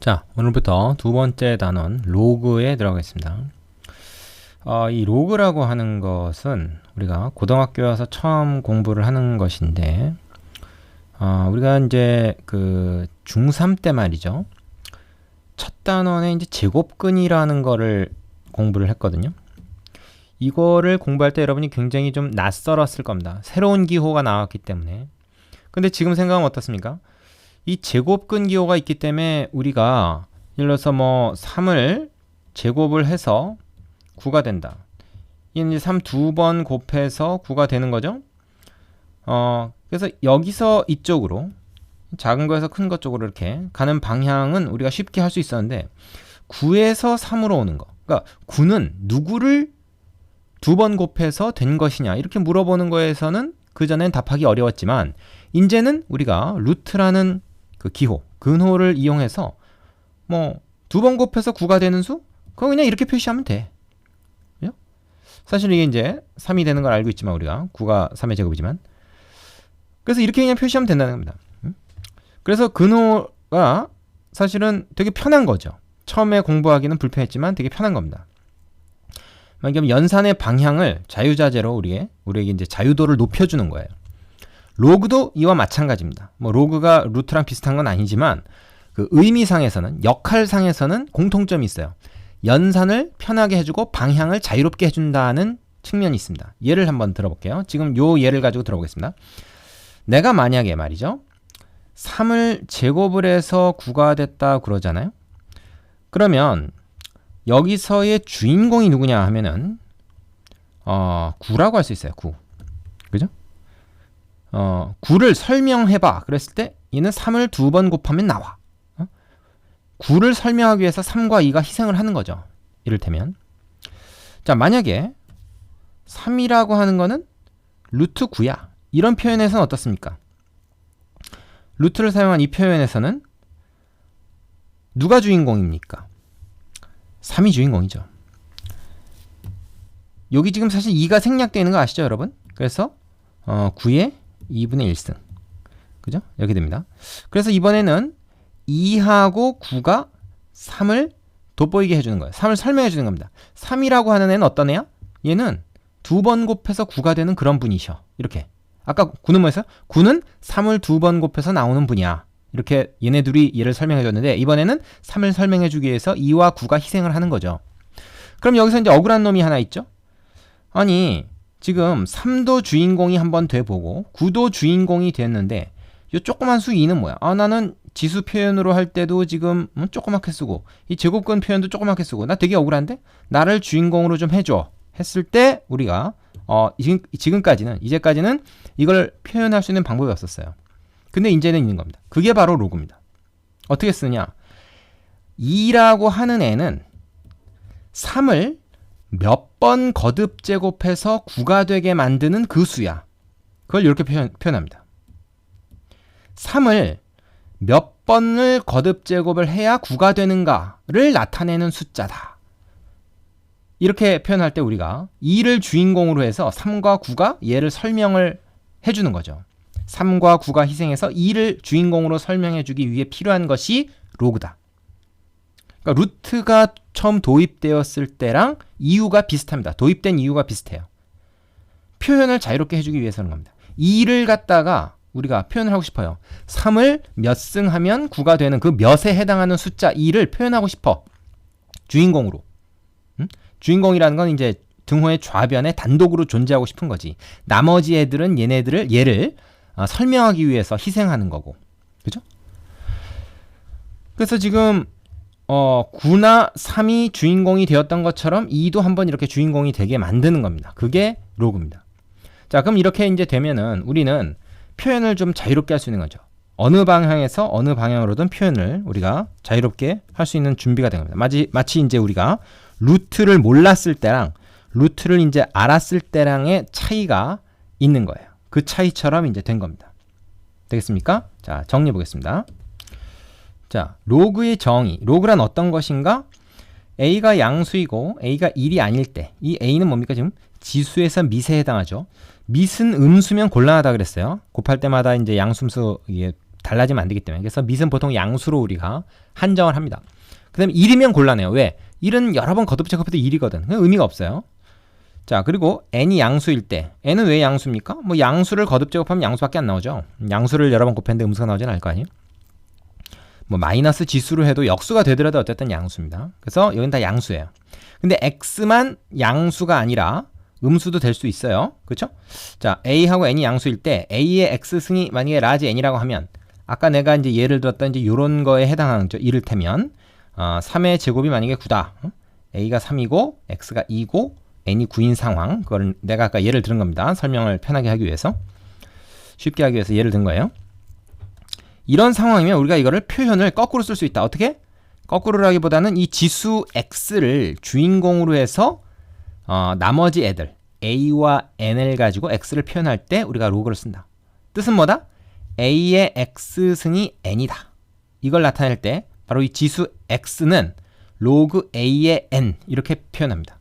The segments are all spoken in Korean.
자, 오늘부터 두 번째 단원 로그에 들어가겠습니다. 이 로그라고 하는 것은 우리가 고등학교에 와서 처음 공부를 하는 것인데, 우리가 이제 그 중3 때 말이죠. 첫 단원에 이제 제곱근이라는 거를 공부를 했거든요. 이거를 공부할 때 여러분이 굉장히 좀 낯설었을 겁니다. 새로운 기호가 나왔기 때문에. 근데 지금 생각하면 어떻습니까? 이 제곱근 기호가 있기 때문에 우리가 예를 들어서 뭐 3을 제곱을 해서 9가 된다. 이게 이제 3 두 번 곱해서 9가 되는 거죠. 그래서 여기서 이쪽으로 작은 거에서 큰 것 쪽으로 이렇게 가는 방향은 우리가 쉽게 할 수 있었는데 9에서 3으로 오는 거. 그러니까 9는 누구를 두 번 곱해서 된 것이냐 이렇게 물어보는 거에서는 그전엔 답하기 어려웠지만 이제는 우리가 루트라는 그 기호, 근호를 이용해서 뭐 두 번 곱해서 9가 되는 수? 그거 그냥 이렇게 표시하면 돼. 그죠? 사실 이게 이제 3이 되는 걸 알고 있지만 우리가 9가 3의 제곱이지만 그래서 이렇게 그냥 표시하면 된다는 겁니다. 그래서 근호가 사실은 되게 편한 거죠. 처음에 공부하기는 불편했지만 되게 편한 겁니다. 만약에 연산의 방향을 자유자재로 우리에게 이제 자유도를 높여주는 거예요. 로그도 이와 마찬가지입니다. 뭐 로그가 루트랑 비슷한 건 아니지만 그 의미상에서는 역할상에서는 공통점이 있어요. 연산을 편하게 해주고 방향을 자유롭게 해준다는 측면이 있습니다. 예를 한번 들어볼게요. 지금 요 예를 가지고 들어보겠습니다. 내가 만약에 말이죠. 3을 제곱을 해서 9가 됐다 그러잖아요. 그러면 여기서의 주인공이 누구냐 하면은 9라고 할 수 있어요. 9. 그죠? 9를 설명해봐. 그랬을 때 얘는 3을 두 번 곱하면 나와. 9를 설명하기 위해서 3과 2가 희생을 하는 거죠. 이를테면 자, 만약에 3이라고 하는 거는 루트 9야. 이런 표현에서는 어떻습니까? 루트를 사용한 이 표현에서는 누가 주인공입니까? 3이 주인공이죠. 여기 지금 사실 2가 생략되어 있는 거 아시죠, 여러분? 그래서 9의 2분의 1승. 그죠? 이렇게 됩니다. 그래서 이번에는 2하고 9가 3을 돋보이게 해주는 거예요. 3을 설명해 주는 겁니다. 3이라고 하는 애는 어떤 애야? 얘는 두 번 곱해서 9가 되는 그런 분이셔. 이렇게. 아까 9는 뭐였어요? 9는 3을 두 번 곱해서 나오는 분이야. 이렇게 얘네 둘이 얘를 설명해 줬는데 이번에는 3을 설명해 주기 위해서 2와 9가 희생을 하는 거죠. 그럼 여기서 이제 억울한 놈이 하나 있죠? 아니 지금 3도 주인공이 한번 돼보고 9도 주인공이 됐는데 이 조그만 수 2는 뭐야? 나는 지수 표현으로 할 때도 지금 조그맣게 쓰고 이 제곱근 표현도 조그맣게 쓰고 나 되게 억울한데? 나를 주인공으로 좀 해줘 했을 때 우리가 이제까지는 이걸 표현할 수 있는 방법이 없었어요. 근데 이제는 있는 겁니다. 그게 바로 로그입니다. 어떻게 쓰느냐? 2라고 하는 애는 3을 몇 번 거듭 제곱해서 9가 되게 만드는 그 수야. 그걸 이렇게 표현합니다. 3을 몇 번을 거듭 제곱을 해야 9가 되는가를 나타내는 숫자다. 이렇게 표현할 때 우리가 2를 주인공으로 해서 3과 9가 얘를 설명을 해주는 거죠. 3과 9가 희생해서 2를 주인공으로 설명해주기 위해 필요한 것이 로그다. 그러니까 루트가 처음 도입되었을 때랑 이유가 비슷합니다. 도입된 이유가 비슷해요. 표현을 자유롭게 해주기 위해서는 겁니다. 2를 갖다가 우리가 표현을 하고 싶어요. 3을 몇 승하면 9가 되는 그 몇에 해당하는 숫자 2를 표현하고 싶어. 주인공으로. 주인공이라는 건 이제 등호의 좌변에 단독으로 존재하고 싶은 거지. 나머지 애들은 얘를 설명하기 위해서 희생하는 거고. 그죠? 그래서 지금 9나 3이 주인공이 되었던 것처럼 2도 한번 이렇게 주인공이 되게 만드는 겁니다. 그게 로그입니다. 자, 그럼 이렇게 이제 되면은 우리는 표현을 좀 자유롭게 할 수 있는 거죠. 어느 방향에서 어느 방향으로든 표현을 우리가 자유롭게 할 수 있는 준비가 된 겁니다. 마치 이제 우리가 루트를 몰랐을 때랑 루트를 이제 알았을 때랑의 차이가 있는 거예요. 그 차이처럼 이제 된 겁니다. 되겠습니까? 자, 정리해 보겠습니다. 자, 로그의 정의. 로그란 어떤 것인가? A가 양수이고 A가 1이 아닐 때 이 A는 뭡니까? 지금 지수에서 밑에 해당하죠. 밑은 음수면 곤란하다 그랬어요. 곱할 때마다 이제 양수음수 이게 달라지면 안 되기 때문에. 그래서 밑은 보통 양수로 우리가 한정을 합니다. 그 다음에 1이면 곤란해요. 왜? 1은 여러 번 거듭 제곱해도 1이거든. 의미가 없어요. 자, 그리고 n이 양수일 때, n은 왜 양수입니까? 뭐 양수를 거듭 제곱하면 양수밖에 안 나오죠. 양수를 여러 번 곱했는데 음수가 나오진 않을 거 아니에요. 뭐 마이너스 지수로 해도 역수가 되더라도 어쨌든 양수입니다. 그래서 여긴 다 양수예요. 근데 x만 양수가 아니라 음수도 될 수 있어요. 그렇죠? 자, a하고 n이 양수일 때 a의 x승이 만약에 라지 n이라고 하면 아까 내가 이제 예를 들었던 이제 요런 거에 해당하는 거죠. 이를테면 3의 제곱이 만약에 9다. a가 3이고 x가 2고 n이 9인 상황. 그걸 내가 아까 예를 들은 겁니다. 설명을 편하게 하기 위해서. 쉽게 하기 위해서 예를 든 거예요. 이런 상황이면 우리가 이거를 표현을 거꾸로 쓸 수 있다. 어떻게? 거꾸로라기보다는 이 지수 x를 주인공으로 해서 나머지 애들 a와 n을 가지고 x를 표현할 때 우리가 로그를 쓴다. 뜻은 뭐다? a의 x승이 n이다. 이걸 나타낼 때 바로 이 지수 x는 로그 a의 n 이렇게 표현합니다.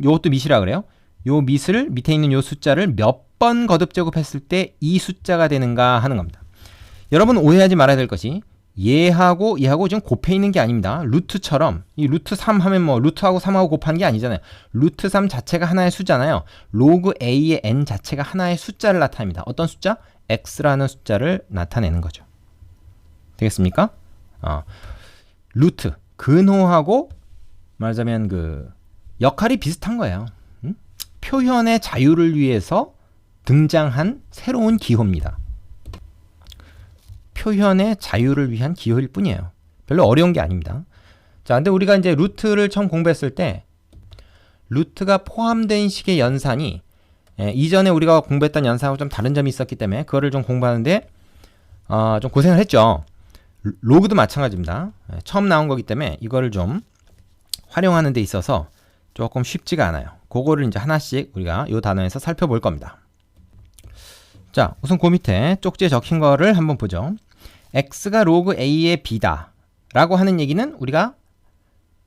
요것도 밑이라 그래요. 요 밑을 밑에 있는 요 숫자를 몇 번 거듭 제곱했을 때 이 숫자가 되는가 하는 겁니다. 여러분 오해하지 말아야 될 것이 얘하고 지금 곱해 있는 게 아닙니다. 루트처럼 이 루트 3 하면 뭐 루트하고 3하고 곱한 게 아니잖아요. 루트 3 자체가 하나의 숫자잖아요. 로그 a의 n 자체가 하나의 숫자를 나타냅니다. 어떤 숫자? x라는 숫자를 나타내는 거죠. 되겠습니까? 루트 근호하고 말하자면 그 역할이 비슷한 거예요. 표현의 자유를 위해서 등장한 새로운 기호입니다. 표현의 자유를 위한 기호일 뿐이에요. 별로 어려운 게 아닙니다. 자, 근데 우리가 이제 루트를 처음 공부했을 때 루트가 포함된 식의 연산이 이전에 우리가 공부했던 연산하고 좀 다른 점이 있었기 때문에 그거를 좀 공부하는데 좀 고생을 했죠. 로그도 마찬가지입니다. 처음 나온 거기 때문에 이거를 좀 활용하는 데 있어서 조금 쉽지가 않아요. 그거를 이제 하나씩 우리가 이 단어에서 살펴볼 겁니다. 자, 우선 그 밑에 쪽지에 적힌 거를 한번 보죠. x가 로그 a의 b다 라고 하는 얘기는 우리가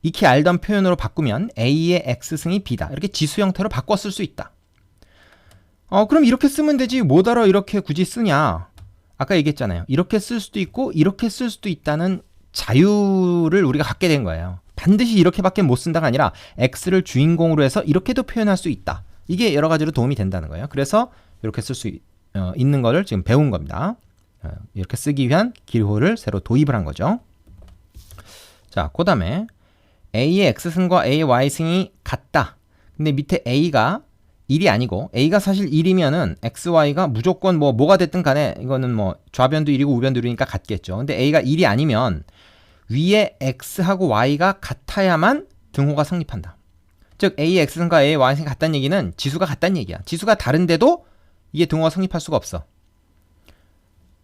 익히 알던 표현으로 바꾸면 a의 x승이 b다. 이렇게 지수 형태로 바꿔 쓸 수 있다. 그럼 이렇게 쓰면 되지 뭐더러 이렇게 굳이 쓰냐. 아까 얘기했잖아요. 이렇게 쓸 수도 있고 이렇게 쓸 수도 있다는 자유를 우리가 갖게 된 거예요. 반드시 이렇게밖에 못 쓴다가 아니라 x를 주인공으로 해서 이렇게도 표현할 수 있다. 이게 여러 가지로 도움이 된다는 거예요. 그래서 이렇게 쓸 수 있는 거를 지금 배운 겁니다. 이렇게 쓰기 위한 기호를 새로 도입을 한 거죠. 자, 그 다음에 a의 x승과 a의 y승이 같다. 근데 밑에 a가 1이 아니고 a가 사실 1이면은 x, y가 무조건 뭐가 됐든 간에 이거는 뭐 좌변도 1이고 우변도 1이니까 같겠죠. 근데 a가 1이 아니면 위에 x하고 y가 같아야만 등호가 성립한다. 즉 a의 x승과 a의 y승이 같다는 얘기는 지수가 같다는 얘기야. 지수가 다른데도 이게 등호가 성립할 수가 없어.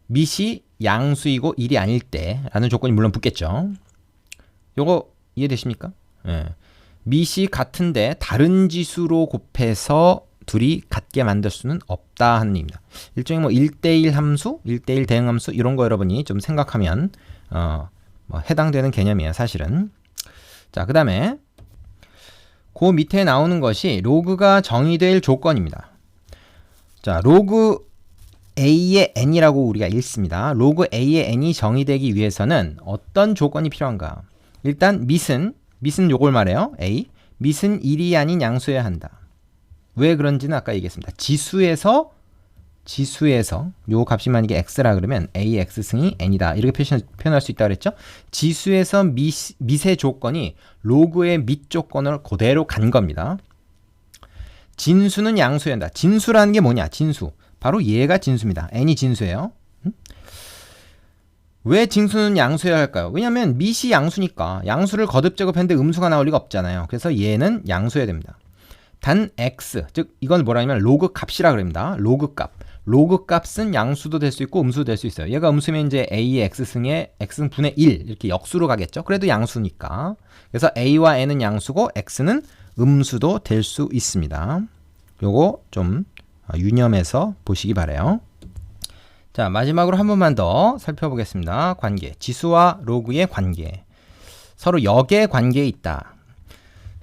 밑이 양수이고 1이 아닐 때 라는 조건이 물론 붙겠죠. 요거 이해되십니까? 예. 밑이 같은데 다른 지수로 곱해서 둘이 같게 만들 수는 없다 하는 얘기입니다. 일종의 뭐 1대1 함수, 1대1 대응 함수 이런 거 여러분이 좀 생각하면 뭐 해당되는 개념이에요, 사실은. 자, 그 다음에 그 밑에 나오는 것이 로그가 정의될 조건입니다. 자, 로그 a의 n이라고 우리가 읽습니다. 로그 a의 n이 정의되기 위해서는 어떤 조건이 필요한가? 일단 밑은 요걸 말해요. a. 밑은 1이 아닌 양수여야 한다. 왜 그런지는 아까 얘기했습니다. 지수에서 요 값이 만약에 x라 그러면 a의 x승이 n이다. 이렇게 표현할 수 있다고 그랬죠? 지수에서 밑의 조건이 로그의 밑 조건을 그대로 간 겁니다. 진수는 양수여야 한다. 진수라는 게 뭐냐? 진수. 바로 얘가 진수입니다. n이 진수예요. 왜 진수는 양수여야 할까요? 왜냐면 밑이 양수니까 양수를 거듭 제곱했는데 음수가 나올 리가 없잖아요. 그래서 얘는 양수여야 됩니다. 단 x, 즉 이건 뭐라 하면 로그 값이라 그럽니다. 로그 값. 로그 값은 양수도 될 수 있고 음수도 될 수 있어요. 얘가 음수면 이제 a의 x승의 x승 분의 1 이렇게 역수로 가겠죠. 그래도 양수니까. 그래서 a와 n은 양수고 x는 음수도 될 수 있습니다. 요거 좀 유념해서 보시기 바래요. 자, 마지막으로 한 번만 더 살펴보겠습니다. 관계. 지수와 로그의 관계. 서로 역의 관계에 있다.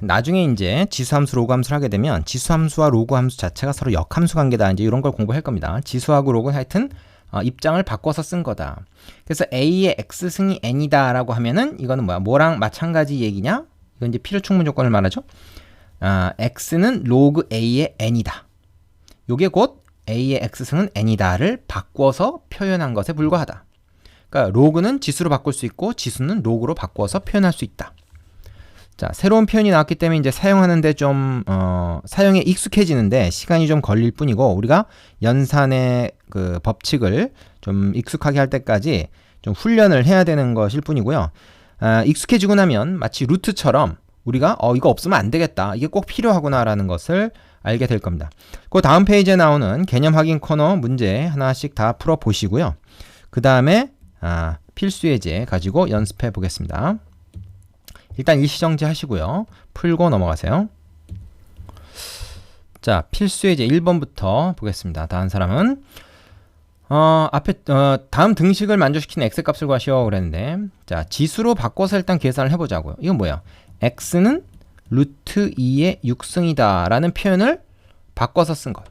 나중에 이제 지수함수, 로그함수를 하게 되면 지수함수와 로그함수 자체가 서로 역함수 관계다. 이제 이런 걸 공부할 겁니다. 지수하고 로그는 하여튼 입장을 바꿔서 쓴 거다. 그래서 a의 x승이 n이다 라고 하면은 이거는 뭐야? 뭐랑 마찬가지 얘기냐? 이건 이제 필요충분 조건을 말하죠. x는 로그 a의 n이다. 요게 곧 a의 x승은 n이다를 바꿔서 표현한 것에 불과하다. 그러니까 로그는 지수로 바꿀 수 있고 지수는 로그로 바꿔서 표현할 수 있다. 자, 새로운 표현이 나왔기 때문에 이제 사용하는데 좀 사용에 익숙해지는데 시간이 좀 걸릴 뿐이고, 우리가 연산의 그 법칙을 좀 익숙하게 할 때까지 좀 훈련을 해야 되는 것일 뿐이고요. 익숙해지고 나면 마치 루트처럼 우리가 이거 없으면 안 되겠다, 이게 꼭 필요하구나라는 것을 알게 될 겁니다. 그 다음 페이지에 나오는 개념 확인 코너 문제 하나씩 다 풀어 보시고요. 그 다음에 필수 예제 가지고 연습해 보겠습니다. 일단 일시정지 하시고요. 풀고 넘어가세요. 자, 필수 예제 1번부터 보겠습니다. 다음 사람은 다음 등식을 만족시키는 x값을 구하시오 그랬는데, 자, 지수로 바꿔서 일단 계산을 해보자고요. 이건 뭐야? x는 루트 2의 6승이다 라는 표현을 바꿔서 쓴 것.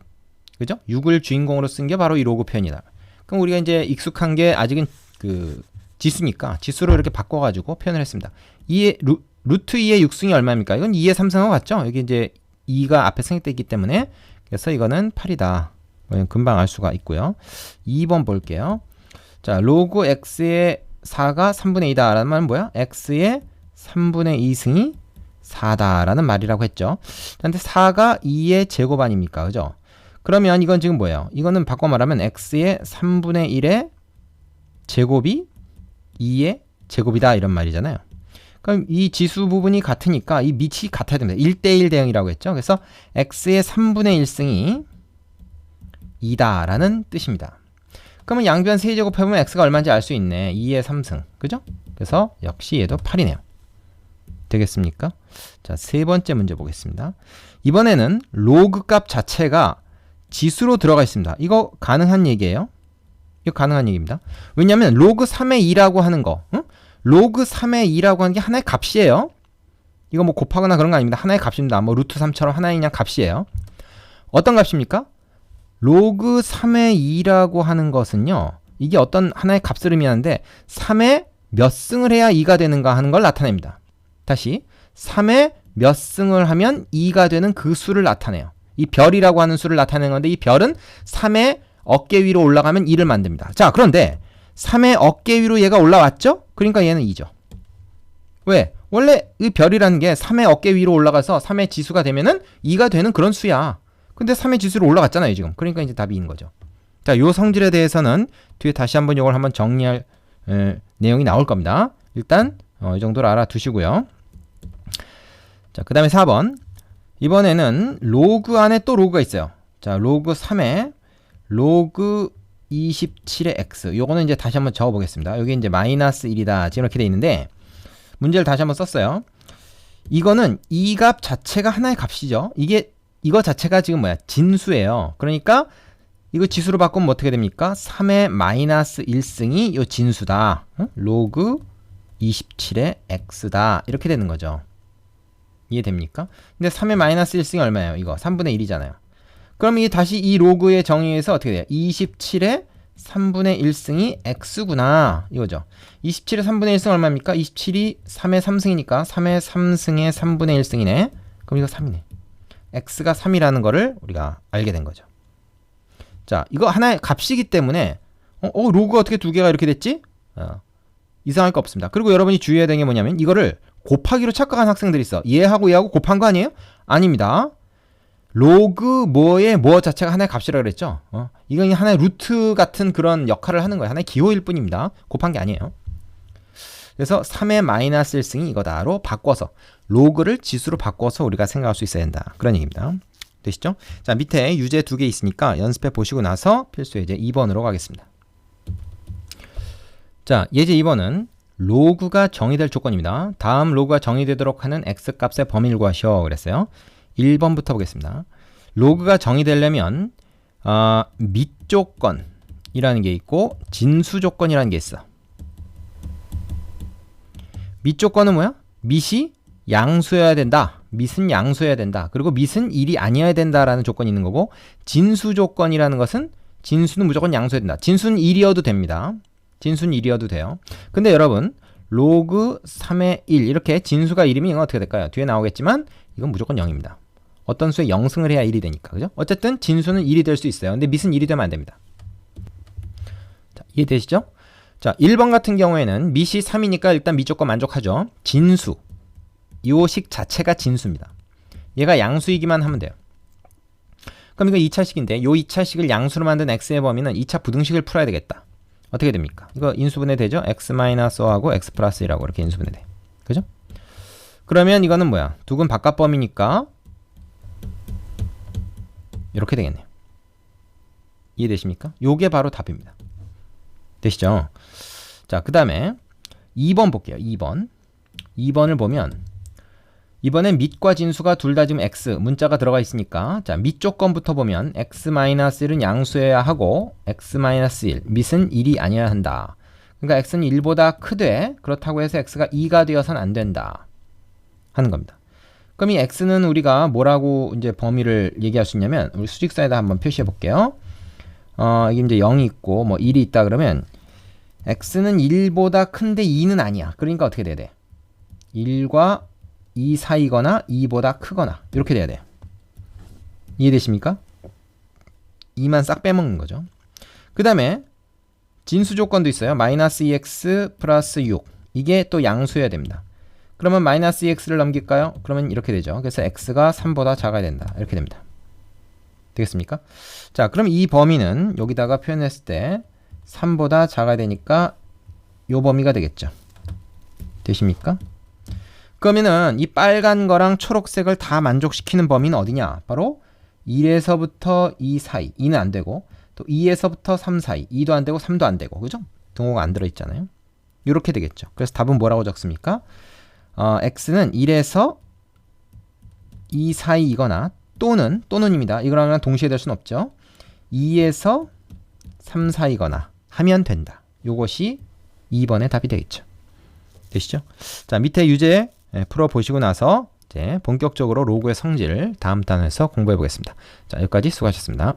그죠? 6을 주인공으로 쓴 게 바로 이 로그 표현이다. 그럼 우리가 이제 익숙한 게 아직은 그 지수니까 지수로 이렇게 바꿔가지고 표현을 했습니다. 루트 2의 6승이 얼마입니까? 이건 2의 3승하고 같죠? 여기 이제 2가 앞에 생략되어 있기 때문에, 그래서 이거는 8이다. 금방 알 수가 있고요. 2번 볼게요. 자, 로그 x의 4가 3분의 2다 라는 말은 뭐야? x의 3분의 2승이 4다 라는 말이라고 했죠. 근데 4가 2의 제곱 아닙니까? 그죠? 그러면 이건 지금 뭐예요? 이거는 바꿔 말하면 x의 3분의 1의 제곱이 2의 제곱이다 이런 말이잖아요. 그럼 이 지수 부분이 같으니까 이 밑이 같아야 됩니다. 1대1 대응이라고 했죠. 그래서 x의 3분의 1승이 2다 라는 뜻입니다. 그러면 양변 세제곱해보면 x가 얼마인지 알 수 있네. 2의 3승. 그죠? 그래서 역시 얘도 8이네요. 되겠습니까? 자, 세 번째 문제 보겠습니다. 이번에는 로그 값 자체가 지수로 들어가 있습니다. 이거 가능한 얘기예요. 이거 가능한 얘기입니다. 왜냐하면 로그 3의 2라고 하는 거, 로그 3의 2라고 하는 게 하나의 값이에요. 이거 뭐 곱하거나 그런 거 아닙니다. 하나의 값입니다. 뭐 루트 3처럼 하나의 그냥 값이에요. 어떤 값입니까? 로그 3의 2라고 하는 것은요, 이게 어떤 하나의 값을 의미하는데 3의 몇 승을 해야 2가 되는가 하는 걸 나타냅니다. 다시 3의 몇 승을 하면 2가 되는 그 수를 나타내요. 이 별이라고 하는 수를 나타내는 건데, 이 별은 3의 어깨 위로 올라가면 2를 만듭니다. 자, 그런데 3의 어깨 위로 얘가 올라왔죠? 그러니까 얘는 2죠. 왜? 원래 이 별이라는 게 3의 어깨 위로 올라가서 3의 지수가 되면은 2가 되는 그런 수야. 근데 3의 지수로 올라갔잖아요, 지금. 그러니까 이제 답이 2인 거죠. 자, 요 성질에 대해서는 뒤에 다시 한번 이걸 한번 정리할 내용이 나올 겁니다. 일단 이 정도로 알아두시고요. 자, 그 다음에 4번. 이번에는 로그 안에 또 로그가 있어요. 자, 로그 3에 로그 27의 x. 요거는 이제 다시 한번 적어 보겠습니다. 여기 이제 마이너스 1이다. 지금 이렇게 돼 있는데, 문제를 다시 한번 썼어요. 이거는 이 값 자체가 하나의 값이죠. 이거 자체가 지금 뭐야? 진수예요. 그러니까 이거 지수로 바꾸면 어떻게 됩니까? 3의 마이너스 1승이 요 진수다. 로그 27의 x다. 이렇게 되는 거죠. 이해됩니까? 근데 3의 마이너스 1승이 얼마예요? 이거 3분의 1이잖아요. 그럼 이게 다시 이 로그의 정의에서 어떻게 돼요? 27의 3분의 1승이 x구나. 이거죠. 27의 3분의 1승 얼마입니까? 27이 3의 3승이니까 3의 3승의 3분의 1승이네. 그럼 이거 3이네. x가 3이라는 거를 우리가 알게 된 거죠. 자, 이거 하나의 값이기 때문에 로그가 어떻게 두 개가 이렇게 됐지? 이상할 거 없습니다. 그리고 여러분이 주의해야 되는 게 뭐냐면, 이거를 곱하기로 착각한 학생들이 있어. 얘하고 얘하고 곱한 거 아니에요? 아닙니다. 로그 뭐의 뭐 자체가 하나의 값이라고 그랬죠. 이건 하나의 루트 같은 그런 역할을 하는 거예요. 하나의 기호일 뿐입니다. 곱한 게 아니에요. 그래서 3의 마이너스 1승이 이거다로 바꿔서 로그를 지수로 바꿔서 우리가 생각할 수 있어야 된다. 그런 얘기입니다. 되시죠? 자, 밑에 유제 2개 있으니까 연습해 보시고 나서 필수 예제 2번으로 가겠습니다. 자, 예제 2번은 로그가 정의될 조건입니다. 다음 로그가 정의되도록 하는 x값의 범위를 구하시오 그랬어요. 1번부터 보겠습니다. 로그가 정의되려면 밑조건이라는 게 있고 진수조건이라는 게 있어. 밑조건은 뭐야? 밑이 양수여야 된다. 밑은 양수여야 된다. 그리고 밑은 1이 아니어야 된다라는 조건이 있는 거고, 진수조건이라는 것은 진수는 무조건 양수해야 된다. 진수는 1이어도 됩니다. 진수는 1이어도 돼요. 근데 여러분 로그 3의 1 이렇게 진수가 1이면 이건 어떻게 될까요? 뒤에 나오겠지만 이건 무조건 0입니다. 어떤 수에 0승을 해야 1이 되니까. 그죠? 어쨌든 진수는 1이 될 수 있어요. 근데 밑은 1이 되면 안 됩니다. 자, 이해되시죠? 자, 1번 같은 경우에는 밑이 3이니까 일단 밑 조건 만족하죠. 진수. 이 식 자체가 진수입니다. 얘가 양수이기만 하면 돼요. 그럼 이거 2차식인데 요 2차식을 양수로 만든 x의 범위는 2차 부등식을 풀어야 되겠다. 어떻게 됩니까? 이거 인수분해 되죠? x-5하고 x 플러스 1하고 이렇게 인수분해 돼. 그죠? 그러면 이거는 뭐야? 두근 바깥 범위니까 이렇게 되겠네요. 이해되십니까? 요게 바로 답입니다. 되시죠? 자, 그 다음에 2번 볼게요. 2번을 보면 이번엔 밑과 진수가 둘 다 지금 x 문자가 들어가 있으니까 자, 밑 조건부터 보면 x-1은 양수여야 하고 x-1 밑은 1이 아니어야 한다. 그러니까 x는 1보다 크되 그렇다고 해서 x가 2가 되어서는 안 된다 하는 겁니다. 그럼 이 x는 우리가 뭐라고 이제 범위를 얘기할 수 있냐면 우리 수직사에다 한번 표시해 볼게요. 이게 이제 0이 있고 뭐 1이 있다 그러면 x는 1보다 큰데 2는 아니야. 그러니까 어떻게 돼야 돼? 1과 2 사이거나 2보다 크거나 이렇게 돼야 돼요. 이해되십니까? 2만 싹 빼먹는 거죠. 그 다음에 진수 조건도 있어요. 마이너스 2x 플러스 6 이게 또 양수여야 됩니다. 그러면 마이너스 2x를 넘길까요? 그러면 이렇게 되죠. 그래서 x가 3보다 작아야 된다. 이렇게 됩니다. 되겠습니까? 자, 그럼 이 범위는 여기다가 표현했을 때 3보다 작아야 되니까 요 범위가 되겠죠. 되십니까? 그러면은 이 빨간 거랑 초록색을 다 만족시키는 범위는 어디냐? 바로 1에서부터 2 사이, 2는 안 되고 또 2에서부터 3 사이, 2도 안 되고 3도 안 되고 그죠? 등호가 안 들어있잖아요. 이렇게 되겠죠. 그래서 답은 뭐라고 적습니까? x는 1에서 2 사이이거나 또는입니다. 이거랑 동시에 될 수는 없죠. 2에서 3 사이거나 하면 된다. 요것이 2번의 답이 되겠죠. 되시죠? 자, 밑에 유제 풀어보시고 나서 이제 본격적으로 로그의 성질 다음 단에서 공부해 보겠습니다. 자, 여기까지 수고하셨습니다.